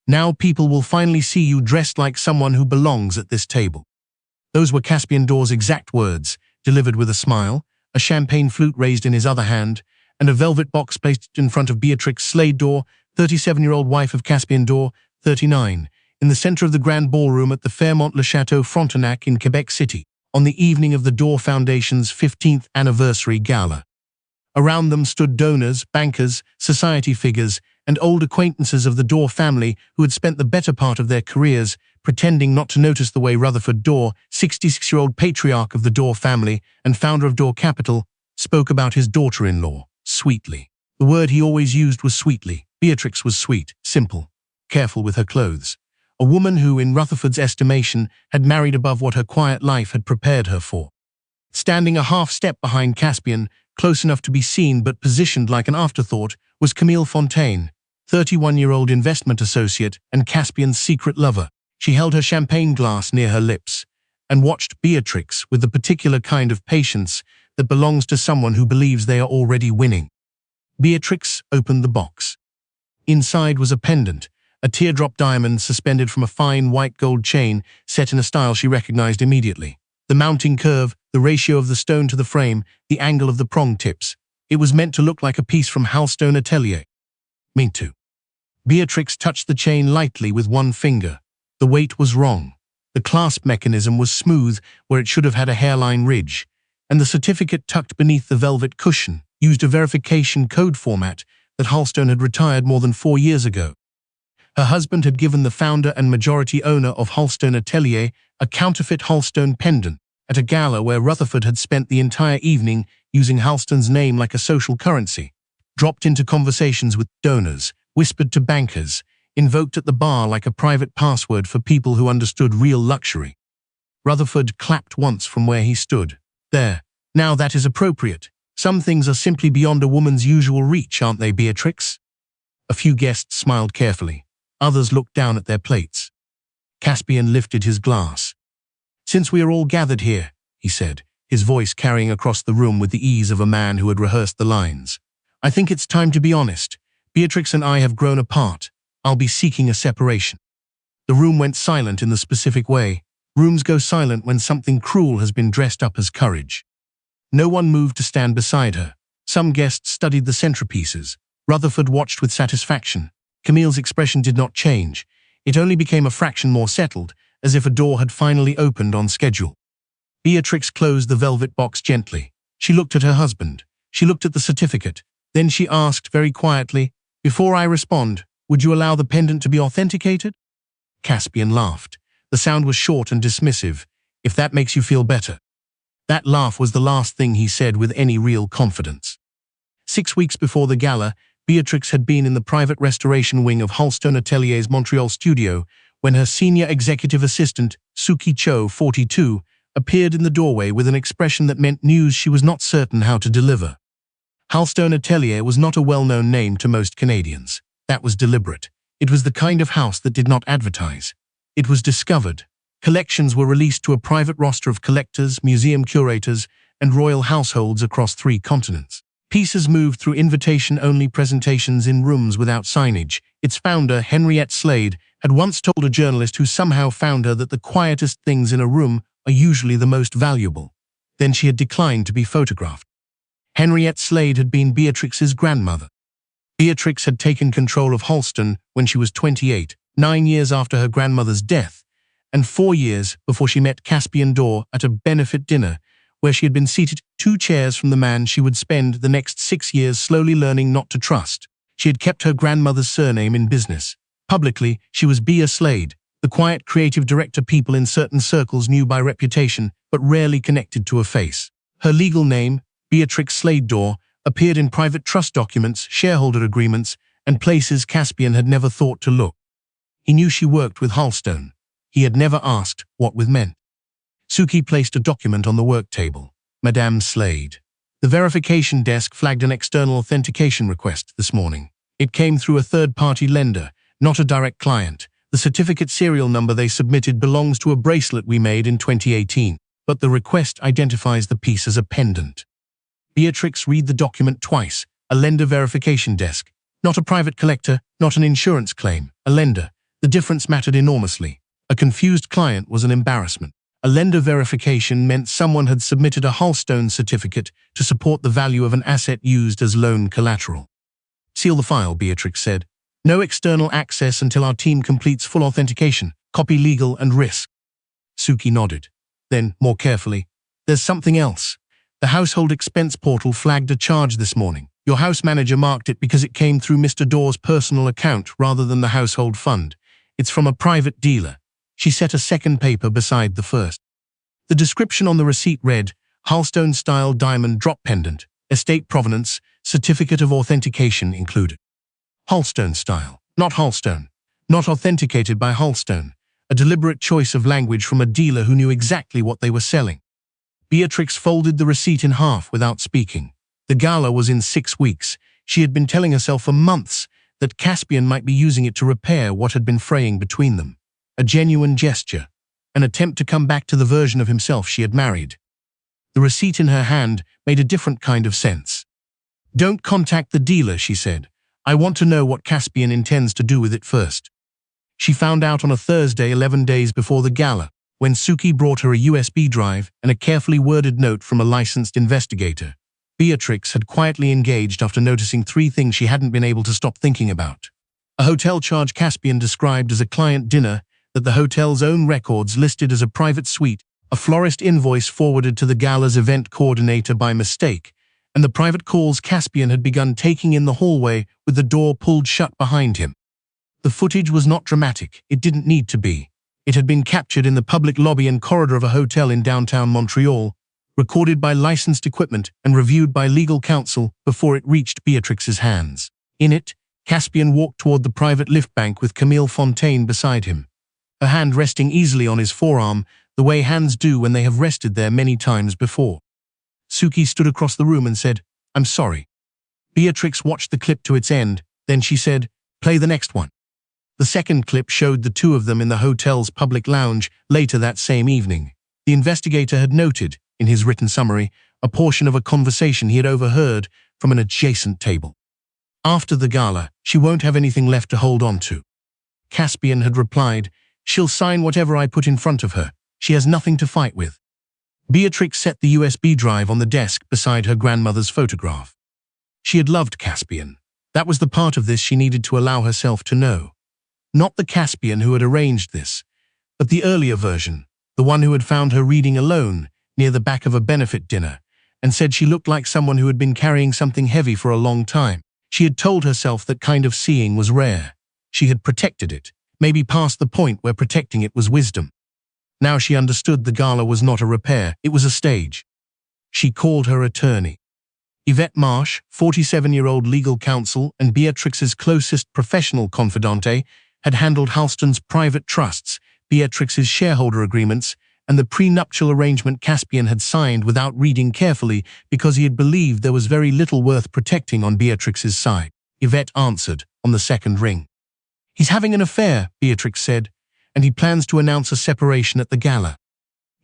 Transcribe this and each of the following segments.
Now people will finally see you dressed like someone who belongs at this table." Those were Caspian d'Or's exact words, delivered with a smile, a champagne flute raised in his other hand, and a velvet box placed in front of Beatrix Slade d'Or, 37-year-old wife of Caspian d'Or, 39, in the center of the grand ballroom at the Fairmont-le-Château Frontenac in Quebec City, on the evening of the d'Or Foundation's 15th anniversary gala. Around them stood donors, bankers, society figures, and old acquaintances of the d'Or family who had spent the better part of their careers pretending not to notice the way Rutherford d'Or, 66-year-old patriarch of the d'Or family and founder of d'Or Capital, spoke about his daughter-in-law, sweetly. The word he always used was sweetly. Beatrix was sweet, simple, careful with her clothes. A woman who, in Rutherford's estimation, had married above what her quiet life had prepared her for. Standing a half step behind Caspian, close enough to be seen but positioned like an afterthought, was Camille Fontaine, 31-year-old investment associate and Caspian's secret lover. She held her champagne glass near her lips and watched Beatrix with the particular kind of patience that belongs to someone who believes they are already winning. Beatrix opened the box. Inside was a pendant, a teardrop diamond suspended from a fine white gold chain set in a style she recognized immediately. The mounting curve, the ratio of the stone to the frame, the angle of the prong tips. It was meant to look like a piece from Halstone Atelier. Me too. Beatrix touched the chain lightly with one finger. The weight was wrong. The clasp mechanism was smooth where it should have had a hairline ridge, and the certificate tucked beneath the velvet cushion used a verification code format that Halstone had retired more than 4 years ago. Her husband had given the founder and majority owner of Halstone Atelier a counterfeit Halstone pendant at a gala where Rutherford had spent the entire evening using Halstone's name like a social currency, dropped into conversations with donors, whispered to bankers, invoked at the bar like a private password for people who understood real luxury. Rutherford clapped once from where he stood. "There, now that is appropriate. Some things are simply beyond a woman's usual reach, aren't they, Beatrix?" A few guests smiled carefully. Others looked down at their plates. Caspian lifted his glass. "Since we are all gathered here," he said, his voice carrying across the room with the ease of a man who had rehearsed the lines, "I think it's time to be honest. Beatrix and I have grown apart. I'll be seeking a separation." The room went silent in the specific way. Rooms go silent when something cruel has been dressed up as courage. No one moved to stand beside her. Some guests studied the centerpieces. Rutherford watched with satisfaction. Camille's expression did not change. It only became a fraction more settled, as if a door had finally opened on schedule. Beatrix closed the velvet box gently. She looked at her husband. She looked at the certificate. Then she asked very quietly, "Before I respond, would you allow the pendant to be authenticated?" Caspian laughed. The sound was short and dismissive. "If that makes you feel better." That laugh was the last thing he said with any real confidence. 6 weeks before the gala, Beatrix had been in the private restoration wing of Halstone Atelier's Montreal studio when her senior executive assistant, Suki Cho, 42, appeared in the doorway with an expression that meant news she was not certain how to deliver. Halstone Atelier was not a well-known name to most Canadians. That was deliberate. It was the kind of house that did not advertise. It was discovered. Collections were released to a private roster of collectors, museum curators, and royal households across 3 continents. Pieces moved through invitation-only presentations in rooms without signage. Its founder, Henriette Slade, had once told a journalist who somehow found her that the quietest things in a room are usually the most valuable. Then she had declined to be photographed. Henriette Slade had been Beatrix's grandmother. Beatrix had taken control of Halstone when she was 28, 9 years after her grandmother's death, and 4 years before she met Caspian d'Or at a benefit dinner, where she had been seated 2 chairs from the man she would spend the next 6 years slowly learning not to trust. She had kept her grandmother's surname in business. Publicly, she was Bea Slade, the quiet creative director people in certain circles knew by reputation, but rarely connected to a face. Her legal name, Beatrix Slade d'Or, appeared in private trust documents, shareholder agreements, and places Caspian had never thought to look. He knew she worked with Halstone. He had never asked what with meant. Suki placed a document on the work table. Madame Slade. The verification desk flagged an external authentication request this morning. It came through a third-party lender, not a direct client. The certificate serial number they submitted belongs to a bracelet we made in 2018, but the request identifies the piece as a pendant. Beatrix read the document twice. A lender verification desk. Not a private collector, not an insurance claim. A lender. The difference mattered enormously. A confused client was an embarrassment. A lender verification meant someone had submitted a Halstone certificate to support the value of an asset used as loan collateral. "Seal the file," Beatrix said. "No external access until our team completes full authentication. Copy legal and risk." Suki nodded. Then, more carefully, "There's something else. The household expense portal flagged a charge this morning. Your house manager marked it because it came through Mr. Dawes' personal account rather than the household fund. It's from a private dealer." She set a second paper beside the first. The description on the receipt read, "Halstone-style diamond drop pendant, estate provenance, certificate of authentication included." Halstone style, not Halstone. Not authenticated by Halstone. A deliberate choice of language from a dealer who knew exactly what they were selling. Beatrix folded the receipt in half without speaking. The gala was in 6 weeks. She had been telling herself for months that Caspian might be using it to repair what had been fraying between them. A genuine gesture. An attempt to come back to the version of himself she had married. The receipt in her hand made a different kind of sense. "Don't contact the dealer," she said. "I want to know what Caspian intends to do with it first." She found out on a Thursday 11 days before the gala, when Suki brought her a USB drive and a carefully worded note from a licensed investigator. Beatrix had quietly engaged after noticing 3 things she hadn't been able to stop thinking about. A hotel charge Caspian described as a client dinner that the hotel's own records listed as a private suite, a florist invoice forwarded to the gala's event coordinator by mistake, and the private calls Caspian had begun taking in the hallway with the door pulled shut behind him. The footage was not dramatic. It didn't need to be. It had been captured in the public lobby and corridor of a hotel in downtown Montreal, recorded by licensed equipment and reviewed by legal counsel before it reached Beatrix's hands. In it, Caspian walked toward the private lift bank with Camille Fontaine beside him, her hand resting easily on his forearm, the way hands do when they have rested there many times before. Suki stood across the room and said, "I'm sorry." Beatrix watched the clip to its end, then she said, "Play the next one." The second clip showed the two of them in the hotel's public lounge later that same evening. The investigator had noted, in his written summary, a portion of a conversation he had overheard from an adjacent table. "After the gala, she won't have anything left to hold on to." Caspian had replied, "She'll sign whatever I put in front of her. She has nothing to fight with." Beatrix set the USB drive on the desk beside her grandmother's photograph. She had loved Caspian. That was the part of this she needed to allow herself to know. Not the Caspian who had arranged this, but the earlier version, the one who had found her reading alone near the back of a benefit dinner, and said she looked like someone who had been carrying something heavy for a long time. She had told herself that kind of seeing was rare. She had protected it, maybe past the point where protecting it was wisdom. Now she understood the gala was not a repair, it was a stage. She called her attorney. Yvette Marsh, 47-year-old legal counsel and Beatrix's closest professional confidante, had handled Halston's private trusts, Beatrix's shareholder agreements, and the prenuptial arrangement Caspian had signed without reading carefully because he had believed there was very little worth protecting on Beatrix's side. Yvette answered on the second ring. "He's having an affair," Beatrix said, "and he plans to announce a separation at the gala."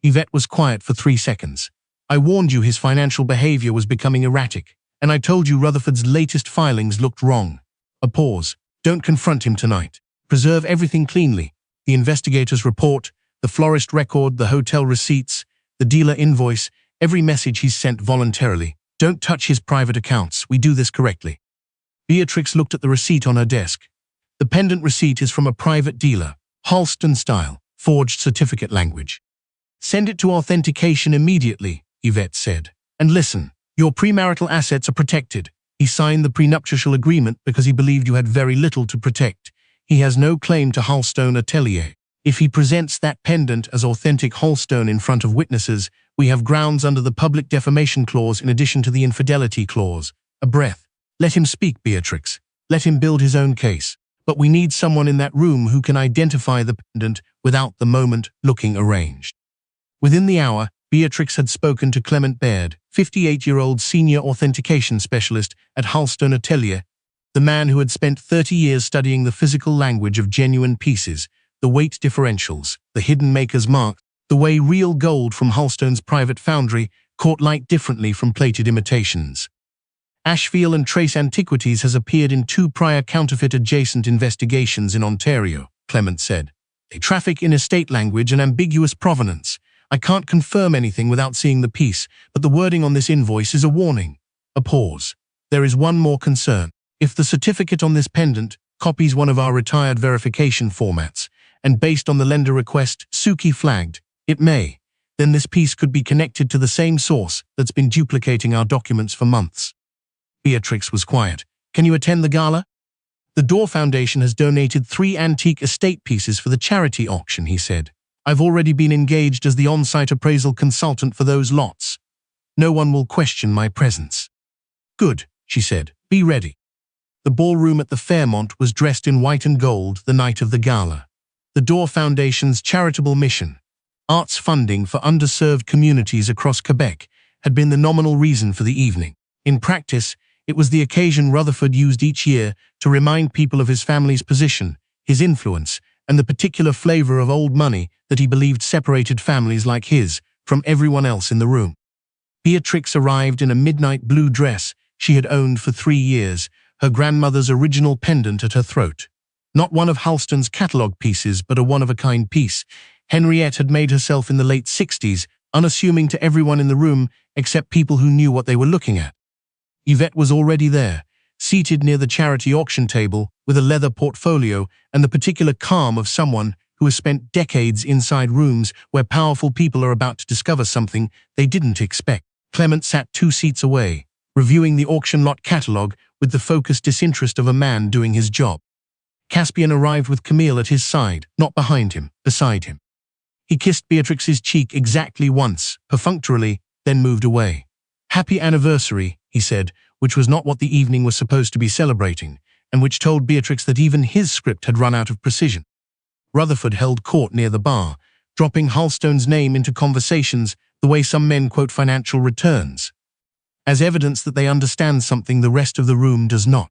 Yvette was quiet for 3 seconds. "I warned you his financial behavior was becoming erratic, and I told you Rutherford's latest filings looked wrong." A pause. "Don't confront him tonight. Preserve everything cleanly. The investigator's report, the florist record, the hotel receipts, the dealer invoice, every message he's sent voluntarily. Don't touch his private accounts. We do this correctly." Beatrix looked at the receipt on her desk. "The pendant receipt is from a private dealer, Halston style, forged certificate language." "Send it to authentication immediately," Yvette said. "And listen, your premarital assets are protected. He signed the prenuptial agreement because he believed you had very little to protect. He has no claim to Halstone Atelier. If he presents that pendant as authentic Halstone in front of witnesses, we have grounds under the public defamation clause in addition to the infidelity clause." A breath. "Let him speak, Beatrix. Let him build his own case. But we need someone in that room who can identify the pendant without the moment looking arranged." Within the hour, Beatrix had spoken to Clement Baird, 58-year-old senior authentication specialist at Halstone Atelier, the man who had spent 30 years studying the physical language of genuine pieces, the weight differentials, the hidden maker's mark, the way real gold from Halstone's private foundry caught light differently from plated imitations. Ashfield and Trace Antiquities has appeared in 2 prior counterfeit-adjacent investigations in Ontario. Clement said. They traffic in estate language and ambiguous provenance. I can't confirm anything without seeing the piece, but the wording on this invoice is a warning. A pause. There is one more concern. If the certificate on this pendant copies one of our retired verification formats, and based on the lender request Suki flagged, it may, then this piece could be connected to the same source that's been duplicating our documents for months. Beatrix was quiet. Can you attend the gala? The Door Foundation has donated 3 antique estate pieces for the charity auction, he said. I've already been engaged as the on-site appraisal consultant for those lots. No one will question my presence. Good, she said. Be ready. The ballroom at the Fairmont was dressed in white and gold the night of the gala. The Door Foundation's charitable mission, arts funding for underserved communities across Quebec, had been the nominal reason for the evening. In practice, it was the occasion Rutherford used each year to remind people of his family's position, his influence, and the particular flavor of old money that he believed separated families like his from everyone else in the room. Beatrix arrived in a midnight blue dress she had owned for 3 years, her grandmother's original pendant at her throat. Not one of Halston's catalogue pieces, but a one-of-a-kind piece. Henriette had made herself in the late 60s, unassuming to everyone in the room except people who knew what they were looking at. Yvette was already there, seated near the charity auction table with a leather portfolio and the particular calm of someone who has spent decades inside rooms where powerful people are about to discover something they didn't expect. Clement sat 2 seats away, reviewing the auction lot catalogue with the focused disinterest of a man doing his job. Caspian arrived with Camille at his side, not behind him, beside him. He kissed Beatrix's cheek exactly once, perfunctorily, then moved away. Happy anniversary, he said, which was not what the evening was supposed to be celebrating, and which told Beatrix that even his script had run out of precision. Rutherford held court near the bar, dropping Halstone's name into conversations the way some men quote financial returns, as evidence that they understand something the rest of the room does not.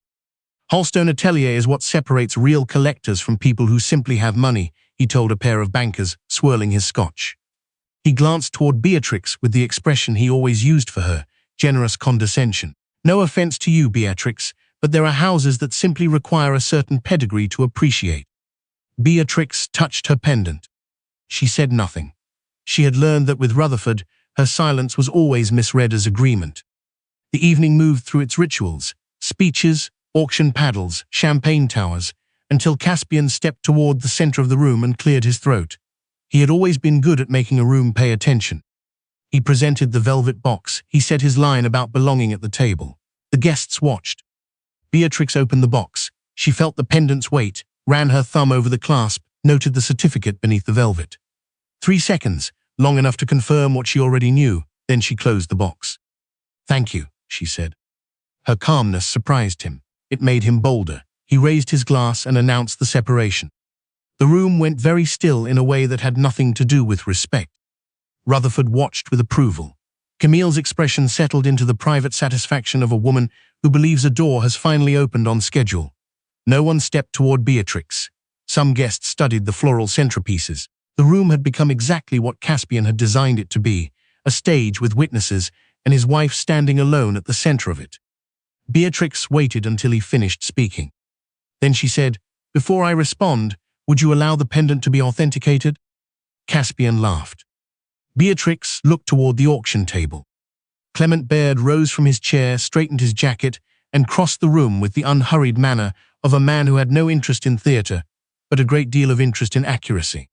Halstone Atelier is what separates real collectors from people who simply have money, he told a pair of bankers, swirling his scotch. He glanced toward Beatrix with the expression he always used for her, generous condescension. No offense to you, Beatrix, but there are houses that simply require a certain pedigree to appreciate. Beatrix touched her pendant. She said nothing. She had learned that with Rutherford, her silence was always misread as agreement. The evening moved through its rituals, speeches, auction paddles, champagne towers, until Caspian stepped toward the center of the room and cleared his throat. He had always been good at making a room pay attention. He presented the velvet box. He said his line about belonging at the table. The guests watched. Beatrix opened the box. She felt the pendant's weight, ran her thumb over the clasp, noted the certificate beneath the velvet. 3 seconds, long enough to confirm what she already knew, then she closed the box. Thank you, she said. Her calmness surprised him. It made him bolder. He raised his glass and announced the separation. The room went very still in a way that had nothing to do with respect. Rutherford watched with approval. Camille's expression settled into the private satisfaction of a woman who believes a door has finally opened on schedule. No one stepped toward Beatrix. Some guests studied the floral centerpieces. The room had become exactly what Caspian had designed it to be, a stage with witnesses and his wife standing alone at the center of it. Beatrix waited until he finished speaking. Then she said, "Before I respond, would you allow the pendant to be authenticated?" Caspian laughed. Beatrix looked toward the auction table. Clement Baird rose from his chair, straightened his jacket, and crossed the room with the unhurried manner of a man who had no interest in theater, but a great deal of interest in accuracy.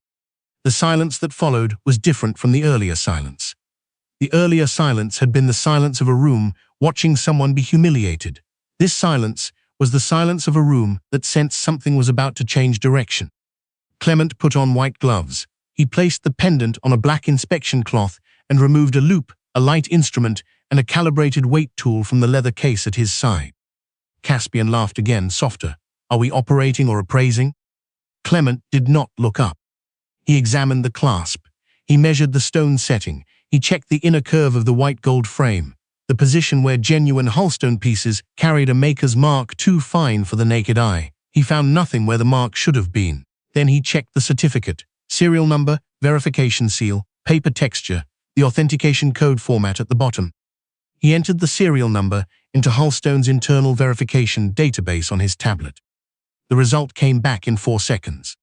The silence that followed was different from the earlier silence. The earlier silence had been the silence of a room watching someone be humiliated. This silence was the silence of a room that sensed something was about to change direction. Clement put on white gloves. He placed the pendant on a black inspection cloth and removed a loop, a light instrument, and a calibrated weight tool from the leather case at his side. Caspian laughed again, softer. Are we operating or appraising? Clement did not look up. He examined the clasp. He measured the stone setting. He checked the inner curve of the white gold frame, the position where genuine Halstone pieces carried a maker's mark too fine for the naked eye. He found nothing where the mark should have been. Then he checked the certificate, serial number, verification seal, paper texture, the authentication code format at the bottom. He entered the serial number into Halstone's internal verification database on his tablet. The result came back in 4 seconds.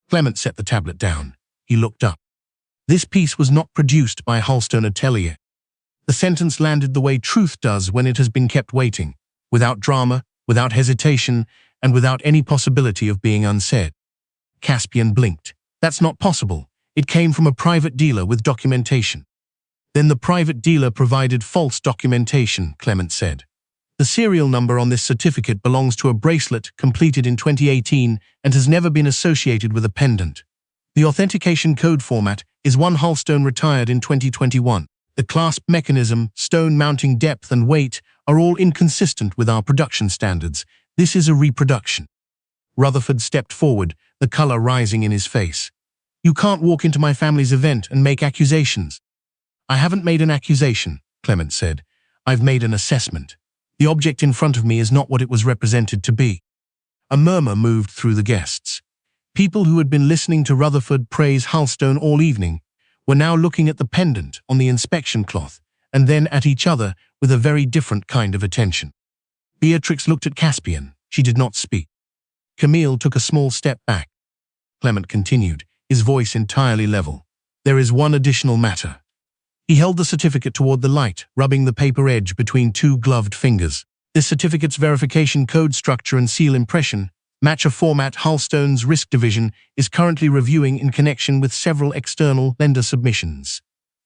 Clement set the tablet down. He looked up. This piece was not produced by Halstone Atelier. The sentence landed the way truth does when it has been kept waiting, without drama, without hesitation, and without any possibility of being unsaid. Caspian blinked. That's not possible. It came from a private dealer with documentation. Then the private dealer provided false documentation, Clement said. The serial number on this certificate belongs to a bracelet completed in 2018 and has never been associated with a pendant. The authentication code format is one Halstone retired in 2021. The clasp mechanism, stone mounting depth and weight are all inconsistent with our production standards. This is a reproduction. Rutherford stepped forward, the color rising in his face. You can't walk into my family's event and make accusations. I haven't made an accusation, Clement said. I've made an assessment. The object in front of me is not what it was represented to be. A murmur moved through the guests. People who had been listening to Rutherford praise Halstone all evening were now looking at the pendant on the inspection cloth and then at each other with a very different kind of attention. Beatrix looked at Caspian. She did not speak. Camille took a small step back. Clement continued, his voice entirely level. There is one additional matter. He held the certificate toward the light, rubbing the paper edge between two gloved fingers. This certificate's verification code structure and seal impression match a format Halstone's risk division is currently reviewing in connection with several external lender submissions.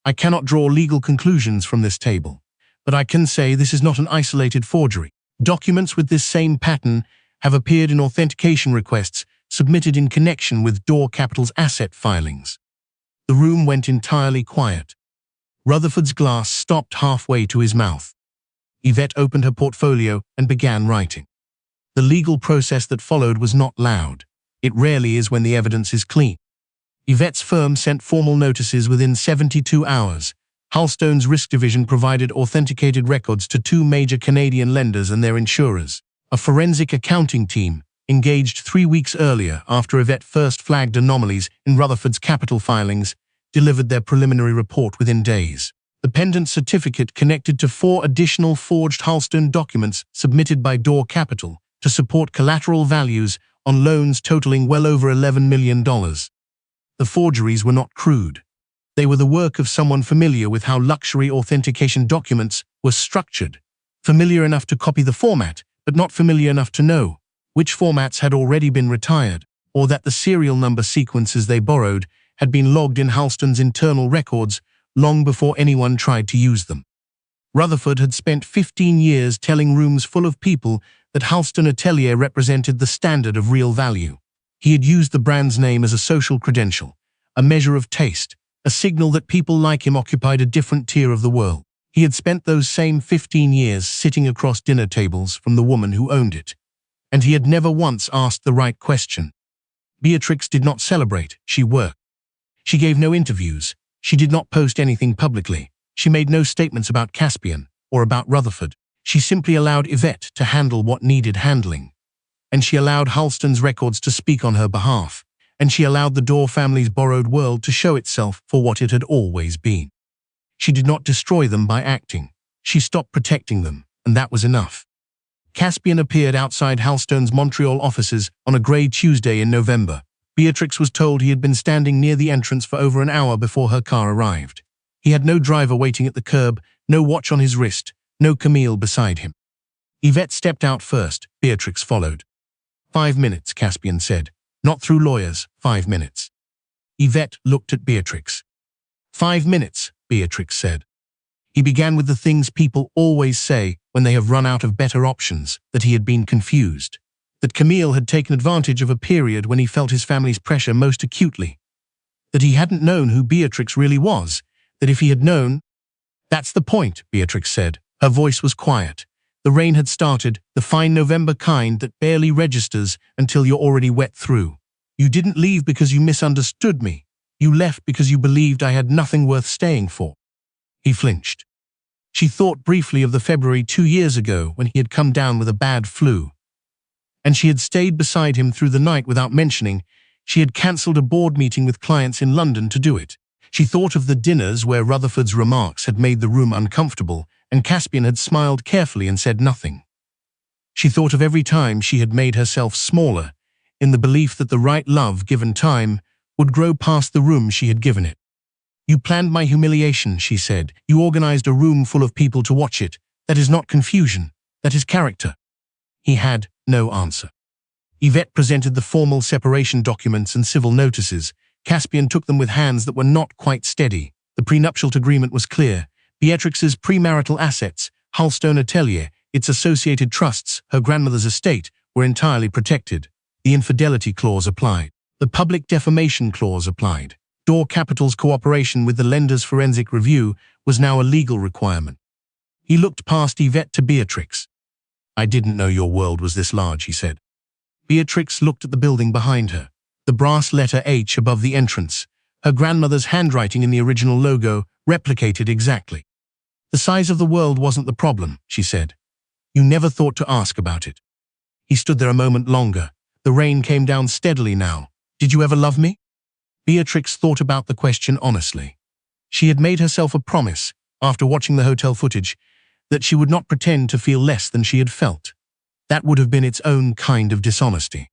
I cannot draw legal conclusions from this table, but I can say this is not an isolated forgery. Documents with this same pattern have appeared in authentication requests submitted in connection with Door Capital's asset filings. The room went entirely quiet. Rutherford's glass stopped halfway to his mouth. Yvette opened her portfolio and began writing. The legal process that followed was not loud. It rarely is when the evidence is clean. Yvette's firm sent formal notices within 72 hours. Halstone's risk division provided authenticated records to two major Canadian lenders and their insurers. A forensic accounting team, engaged 3 weeks earlier after Yvette first flagged anomalies in Rutherford's capital filings, delivered their preliminary report within days. The pendant certificate connected to 4 additional forged Halstone documents submitted by Door Capital to support collateral values on loans totaling well over $11 million. The forgeries were not crude. They were the work of someone familiar with how luxury authentication documents were structured, familiar enough to copy the format, but not familiar enough to know which formats had already been retired, or that the serial number sequences they borrowed had been logged in Halstone's internal records long before anyone tried to use them. Rutherford had spent 15 years telling rooms full of people that Halstone Atelier represented the standard of real value. He had used the brand's name as a social credential, a measure of taste, a signal that people like him occupied a different tier of the world. He had spent those same 15 years sitting across dinner tables from the woman who owned it, and he had never once asked the right question. Beatrix did not celebrate, she worked. She gave no interviews. She did not post anything publicly. She made no statements about Caspian or about Rutherford. She simply allowed Yvette to handle what needed handling. And she allowed Halstone's records to speak on her behalf. And she allowed the Door family's borrowed world to show itself for what it had always been. She did not destroy them by acting. She stopped protecting them, and that was enough. Caspian appeared outside Halstone's Montreal offices on a grey Tuesday in November. Beatrix was told he had been standing near the entrance for over an hour before her car arrived. He had no driver waiting at the curb, no watch on his wrist, no Camille beside him. Yvette stepped out first, Beatrix followed. 5 minutes, Caspian said. Not through lawyers, 5 minutes. Yvette looked at Beatrix. 5 minutes, Beatrix said. He began with the things people always say when they have run out of better options, that he had been confused. That Camille had taken advantage of a period when he felt his family's pressure most acutely. That he hadn't known who Beatrix really was. That if he had known... That's the point, Beatrix said. Her voice was quiet. The rain had started, the fine November kind that barely registers until you're already wet through. You didn't leave because you misunderstood me. You left because you believed I had nothing worth staying for. He flinched. She thought briefly of the February 2 years ago when he had come down with a bad flu. And she had stayed beside him through the night without mentioning she had cancelled a board meeting with clients in London to do it. She thought of the dinners where Rutherford's remarks had made the room uncomfortable and Caspian had smiled carefully and said nothing. She thought of every time she had made herself smaller, in the belief that the right love, given time, would grow past the room she had given it. "You planned my humiliation," she said. "You organized a room full of people to watch it. That is not confusion. That is character." He had no answer. Yvette presented the formal separation documents and civil notices. Caspian took them with hands that were not quite steady. The prenuptial agreement was clear. Beatrix's premarital assets, Halstone Atelier, its associated trusts, her grandmother's estate, were entirely protected. The infidelity clause applied. The public defamation clause applied. Door Capital's cooperation with the lender's forensic review was now a legal requirement. He looked past Yvette to Beatrix. "I didn't know your world was this large," he said. Beatrix looked at the building behind her. The brass letter H above the entrance, her grandmother's handwriting in the original logo, replicated exactly. "The size of the world wasn't the problem," she said. "You never thought to ask about it." He stood there a moment longer. The rain came down steadily now. "Did you ever love me?" Beatrix thought about the question honestly. She had made herself a promise, after watching the hotel footage, that she would not pretend to feel less than she had felt. That would have been its own kind of dishonesty.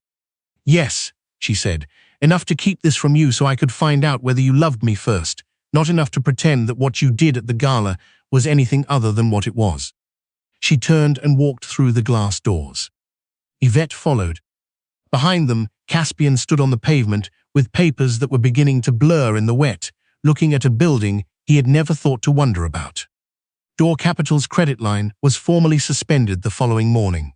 "Yes," she said, "enough to keep this from you so I could find out whether you loved me first, not enough to pretend that what you did at the gala was anything other than what it was." She turned and walked through the glass doors. Yvette followed. Behind them, Caspian stood on the pavement with papers that were beginning to blur in the wet, looking at a building he had never thought to wonder about. Door Capital's credit line was formally suspended the following morning.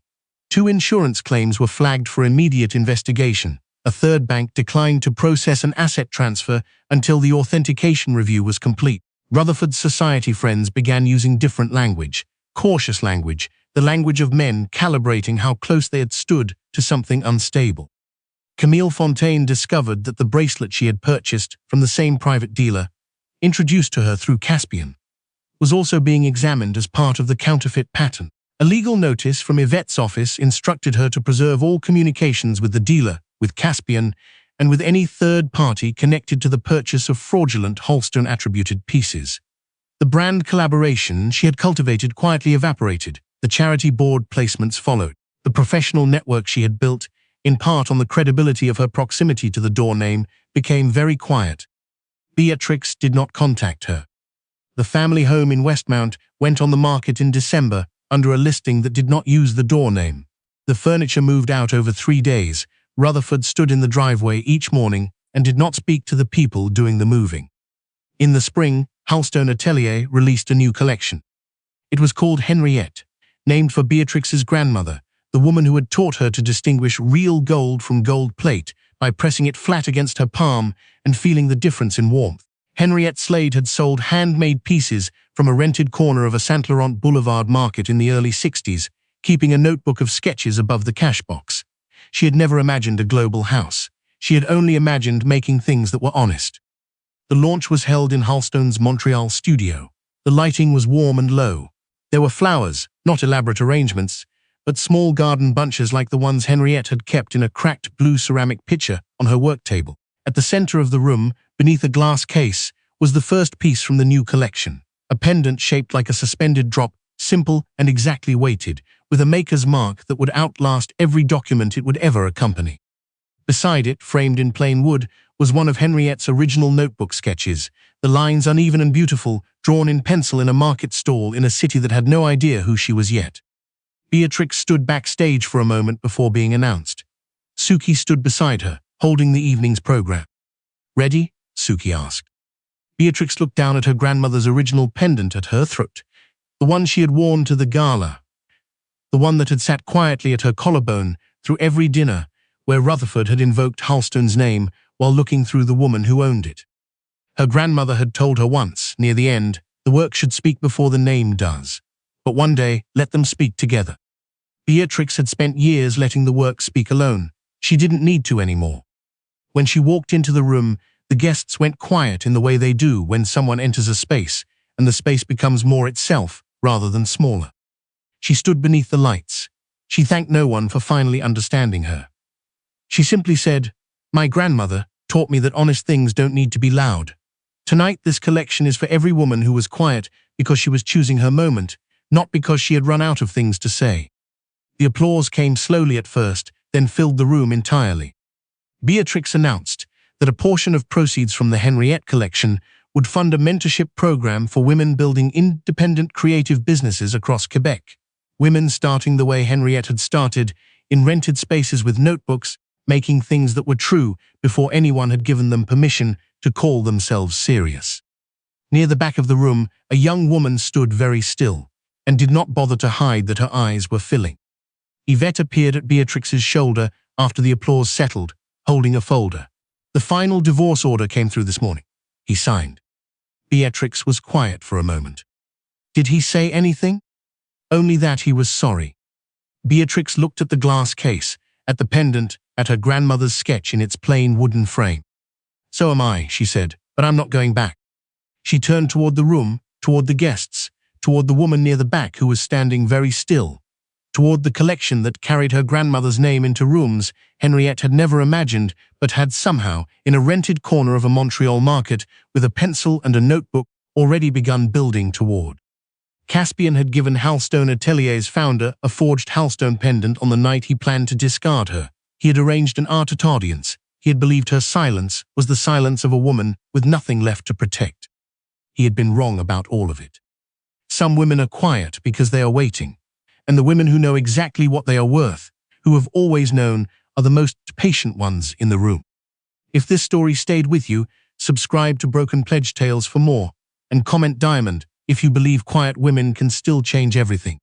2 insurance claims were flagged for immediate investigation. A third bank declined to process an asset transfer until the authentication review was complete. Rutherford's society friends began using different language, cautious language, the language of men calibrating how close they had stood to something unstable. Camille Fontaine discovered that the bracelet she had purchased from the same private dealer, introduced to her through Caspian, was also being examined as part of the counterfeit pattern. A legal notice from Yvette's office instructed her to preserve all communications with the dealer, with Caspian, and with any third party connected to the purchase of fraudulent Halstone-attributed pieces. The brand collaboration she had cultivated quietly evaporated. The charity board placements followed. The professional network she had built, in part on the credibility of her proximity to the door name, became very quiet. Beatrix did not contact her. The family home in Westmount went on the market in December under a listing that did not use the door name. The furniture moved out over 3 days. Rutherford stood in the driveway each morning and did not speak to the people doing the moving. In the spring, Halstone Atelier released a new collection. It was called Henriette, named for Beatrix's grandmother, the woman who had taught her to distinguish real gold from gold plate by pressing it flat against her palm and feeling the difference in warmth. Henriette Slade had sold handmade pieces from a rented corner of a Saint Laurent Boulevard market in the early 60s, keeping a notebook of sketches above the cash box. She had never imagined a global house. She had only imagined making things that were honest. The launch was held in Halstone's Montreal studio. The lighting was warm and low. There were flowers, not elaborate arrangements, but small garden bunches like the ones Henriette had kept in a cracked blue ceramic pitcher on her work table. At the center of the room, beneath a glass case, was the first piece from the new collection, a pendant shaped like a suspended drop, simple and exactly weighted, with a maker's mark that would outlast every document it would ever accompany. Beside it, framed in plain wood, was one of Henriette's original notebook sketches, the lines uneven and beautiful, drawn in pencil in a market stall in a city that had no idea who she was yet. Beatrix stood backstage for a moment before being announced. Suki stood beside her, holding the evening's program. "Ready?" Suki asked. Beatrix looked down at her grandmother's original pendant at her throat, the one she had worn to the gala, the one that had sat quietly at her collarbone through every dinner, where Rutherford had invoked Halstone's name while looking through the woman who owned it. Her grandmother had told her once, near the end, the work should speak before the name does. But one day, let them speak together. Beatrix had spent years letting the work speak alone. She didn't need to anymore. When she walked into the room, the guests went quiet in the way they do when someone enters a space, and the space becomes more itself rather than smaller. She stood beneath the lights. She thanked no one for finally understanding her. She simply said, "My grandmother taught me that honest things don't need to be loud. Tonight this collection is for every woman who was quiet because she was choosing her moment, not because she had run out of things to say." The applause came slowly at first, then filled the room entirely. Beatrix announced that a portion of proceeds from the Henriette collection would fund a mentorship program for women building independent creative businesses across Quebec. Women starting the way Henriette had started, in rented spaces with notebooks, making things that were true before anyone had given them permission to call themselves serious. Near the back of the room, a young woman stood very still and did not bother to hide that her eyes were filling. Yvette appeared at Beatrix's shoulder after the applause settled, holding a folder. "The final divorce order came through this morning," he signed. Beatrix was quiet for a moment. "Did he say anything?" "Only that he was sorry." Beatrix looked at the glass case, at the pendant, at her grandmother's sketch in its plain wooden frame. "So am I," she said, "but I'm not going back." She turned toward the room, toward the guests, toward the woman near the back who was standing very still, toward the collection that carried her grandmother's name into rooms Henriette had never imagined but had somehow, in a rented corner of a Montreal market, with a pencil and a notebook, already begun building toward. Caspian had given Halstone Atelier's founder a forged Halstone pendant on the night he planned to discard her. He had arranged an art audience. He had believed her silence was the silence of a woman with nothing left to protect. He had been wrong about all of it. Some women are quiet because they are waiting, and the women who know exactly what they are worth, who have always known, are the most patient ones in the room. If this story stayed with you, subscribe to Broken Pledge Tales for more, and comment Diamond if you believe quiet women can still change everything.